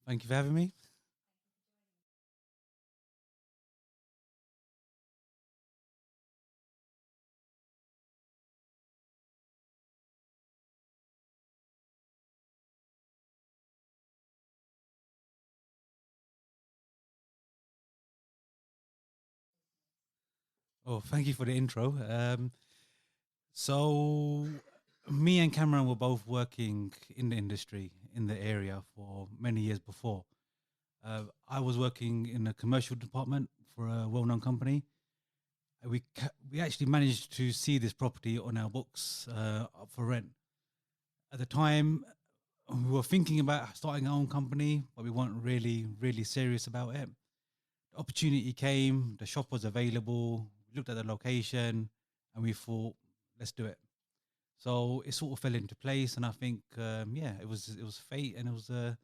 Thank you for having me. Oh, thank you for the intro. So, me and Cameron were both working in the industry in the area for many years before. I was working in a commercial department for a well-known company. We actually managed to see this property on our books up for rent. At the time, we were thinking about starting our own company, but we weren't really serious about it. The opportunity came, the shop was available, we looked at the location, and we thought, let's do it. So it sort of fell into place, and I think, yeah, it was fate, and it was a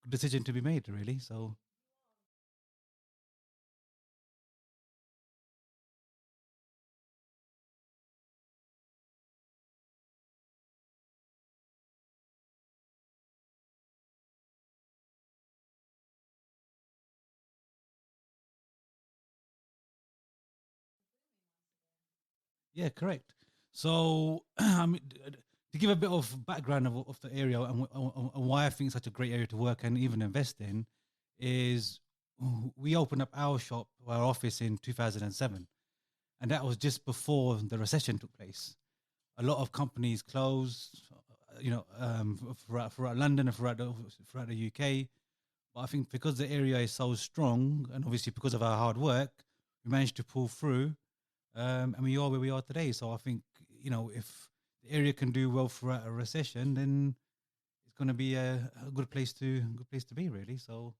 good decision to be made, really. So yeah, correct. So I mean, to give a bit of background of the area and why I think it's such a great area to work and even invest in is we opened up our shop, our office in 2007, and that was just before the recession took place. A lot of companies closed, throughout London and throughout the UK. But I think because the area is so strong, and obviously because of our hard work, we managed to pull through, and we are where we are today. So I think if the area can do well throughout a recession, then it's going to be a good place to be, really. So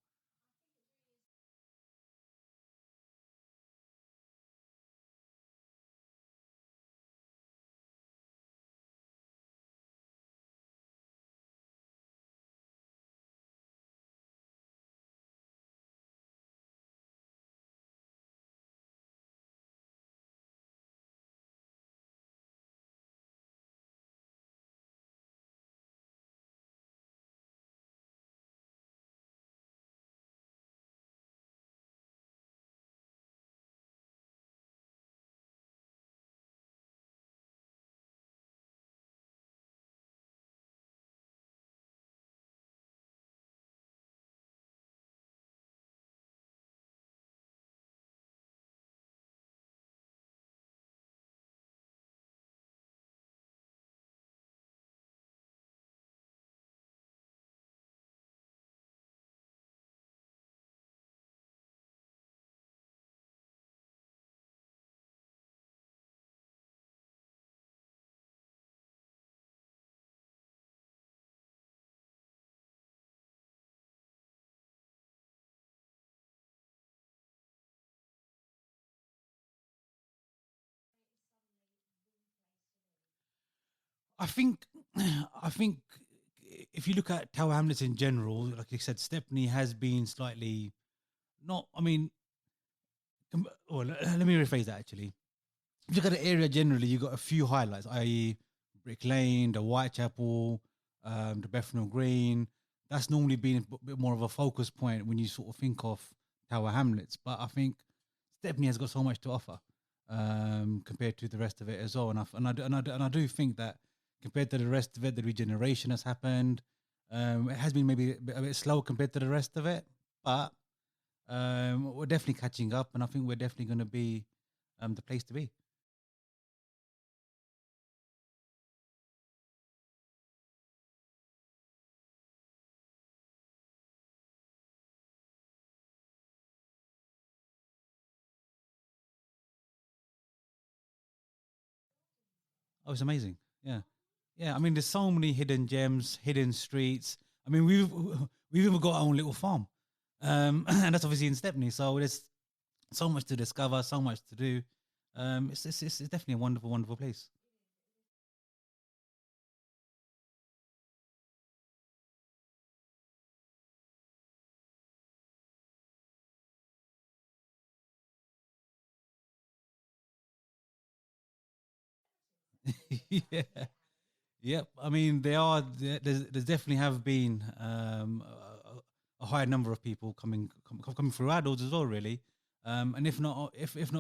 I think, I think if you look at Tower Hamlets in general, like you said, Stepney has been slightly not. I mean, well, let me rephrase that actually. If you look at the area generally, you got a few highlights, i.e., Brick Lane, the Whitechapel, the Bethnal Green. That's normally been a bit more of a focus point when you sort of think of Tower Hamlets. But I think Stepney has got so much to offer compared to the rest of it as well. And I do think that compared to the rest of it, the regeneration has happened. It has been maybe a bit slow compared to the rest of it, but we're definitely catching up, and I think we're definitely going to be the place to be. Oh, it's amazing. Yeah. Yeah. I mean, there's so many hidden gems, hidden streets. I mean, we've even got our own little farm. And that's obviously in Stepney. So there's so much to discover, so much to do. It's definitely a wonderful, wonderful place. Yeah. Yep. I mean, there's definitely have been a higher number of people coming through our doors as well, really. And if not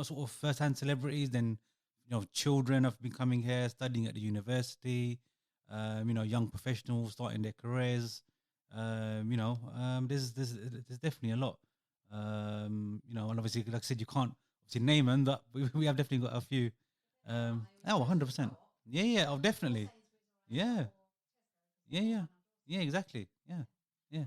sort of first hand celebrities, then children have been coming here studying at the university. Young professionals starting their careers. There's definitely a lot. And obviously, like I said, you can't obviously name them, but we have definitely got a few. 100%. Yeah, yeah, oh, definitely. Yeah, yeah, yeah, yeah, exactly. Yeah, yeah.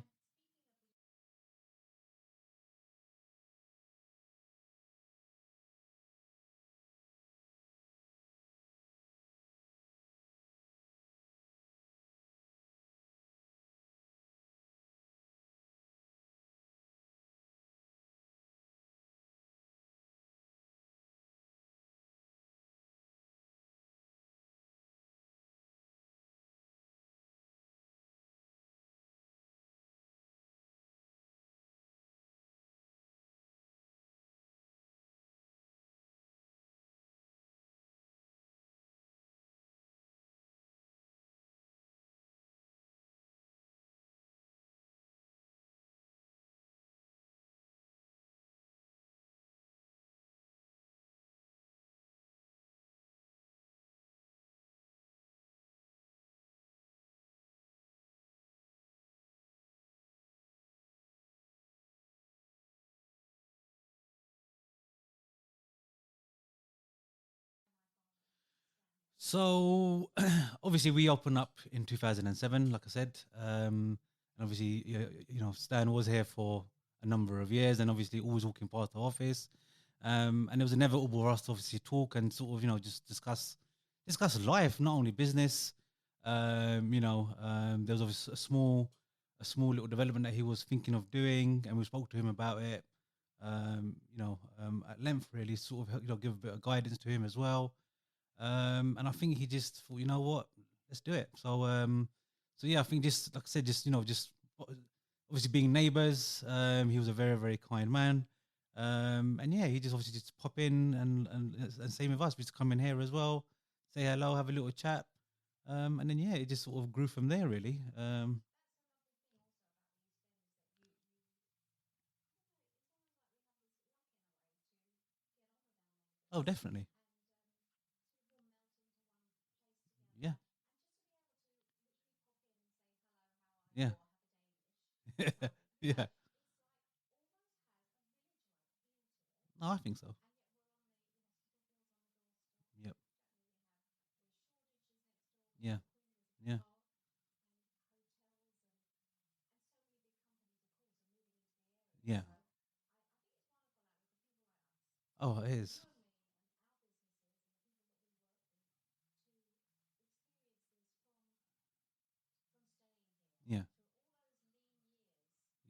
So obviously we opened up in 2007, like I said, and obviously Stan was here for a number of years, and obviously always walking past the office, and it was inevitable for us to obviously talk and sort of just discuss life, not only business. There was obviously a small little development that he was thinking of doing, and we spoke to him about it. At length, really, sort of give a bit of guidance to him as well. And I think he just thought, you know what, let's do it. So yeah, I think just like I said, just obviously being neighbors. He was a very very kind man. And yeah, he just obviously just pop in and same with us. We just come in here as well, say hello, have a little chat. And then yeah, it just sort of grew from there really. Oh, definitely. Yeah. Yeah. Yeah. No, I think so. Yep. Yeah. Yeah. Yeah. Oh, it is. Yeah.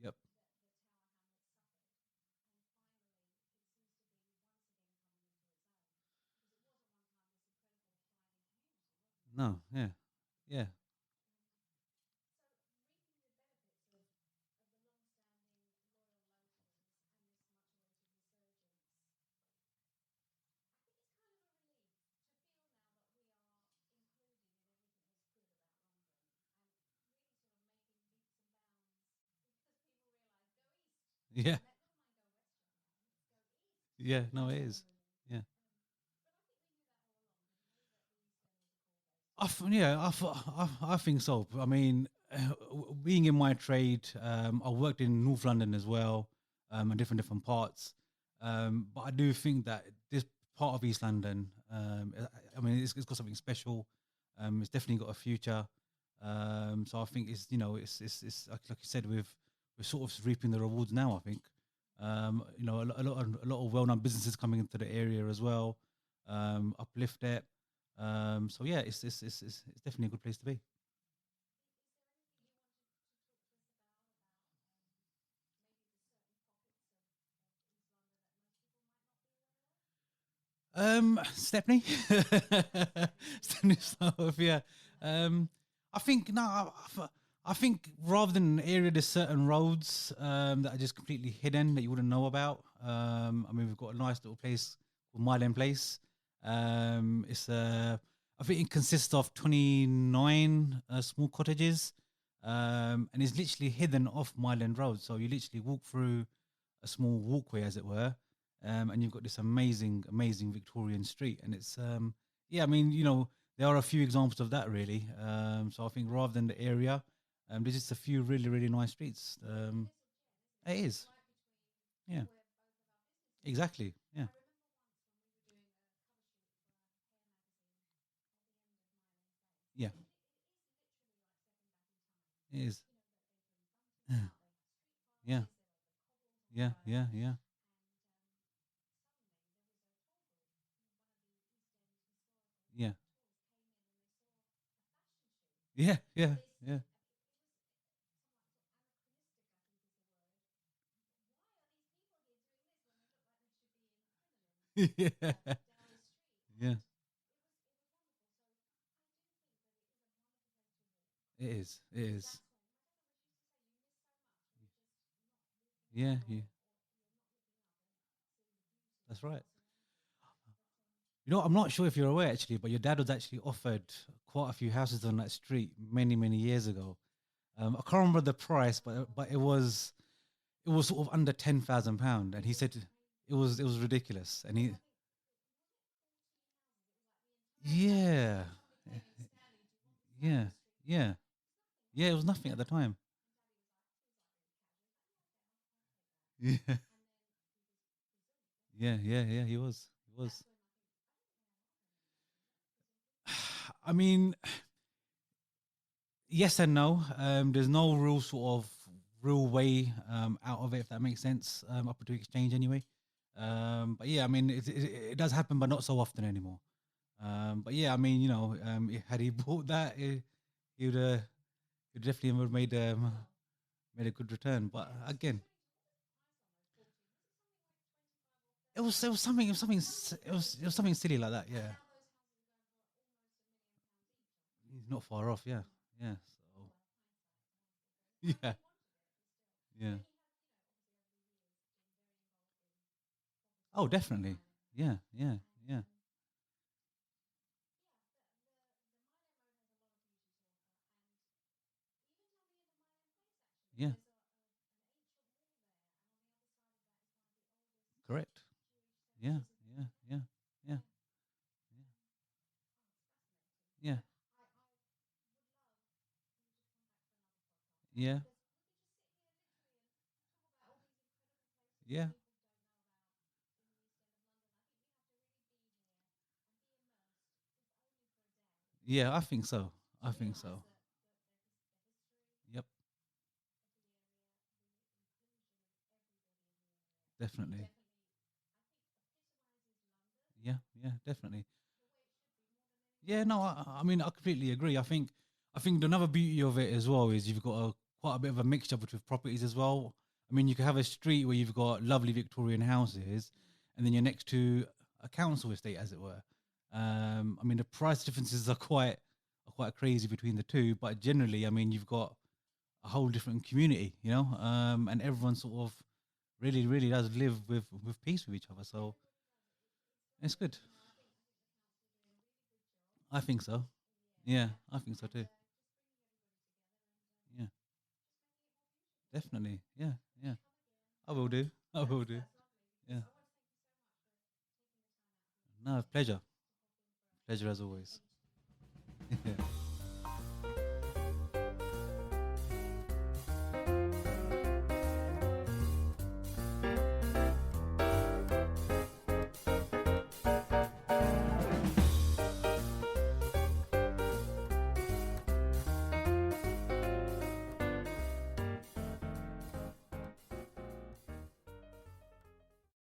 Yep. No. Yeah. Yeah. Yeah. Yeah. No, it is. Yeah. Yeah, I think so. I mean, being in my trade, I worked in North London as well, and different parts. But I do think that this part of East London, I mean, it's got something special. It's definitely got a future. So I think it's like you said, we're sort of reaping the rewards now. I think, a lot of well-known businesses coming into the area as well, uplift it. So yeah, it's definitely a good place to be. Stepney, Stepney stuff. Yeah. Um, I think no. I think rather than an area, there's certain roads that are just completely hidden that you wouldn't know about. I mean, we've got a nice little place called Myland Place. I think it consists of 29 small cottages. and it's literally hidden off Mile End Road. So you literally walk through a small walkway, as it were, and you've got this amazing, amazing Victorian street. And it's yeah, I mean, there are a few examples of that really. So I think rather than the area, there's just a few really, really nice streets. It is, yeah, exactly, yeah, yeah, it is, yeah, yeah, yeah, yeah, yeah, yeah, yeah, yeah, yeah, yeah. It is, it is, yeah, yeah. That's right. I'm not sure if you're aware actually, but your dad was actually offered quite a few houses on that street many, many years ago. I can't remember the price, but it was sort of under £10,000, and he said it was ridiculous, and he yeah, yeah, yeah, yeah, it was nothing at the time. Yeah, yeah, yeah, yeah. He was. I mean, yes and no. There's no real sort of real way out of it, if that makes sense. Up to exchange anyway. But yeah, I mean, it does happen, but not so often anymore. But yeah, I mean, had he bought that, he'd he'd definitely have made a good return. But again, it was something silly like that. Yeah, he's not far off. Yeah, yeah. So yeah, yeah. Oh, definitely. Yeah, yeah, yeah, yeah. Correct. Yeah, yeah, yeah, yeah, yeah, yeah, yeah, yeah. I think so. I think so. Yep, definitely. Yeah, yeah, definitely. Yeah, no, I mean, I completely agree. I think another beauty of it as well is you've got quite a bit of a mixture between properties as well. I mean, you can have a street where you've got lovely Victorian houses, and then you're next to a council estate, as it were. I mean, the price differences are quite crazy between the two, but generally, I mean, you've got a whole different community, and everyone sort of really, really does live with peace with each other. So it's good. I think so. Yeah, I think so too. Yeah, definitely. Yeah, yeah. I will do. I will do. Yeah. No, pleasure. Pleasure as always. Yeah.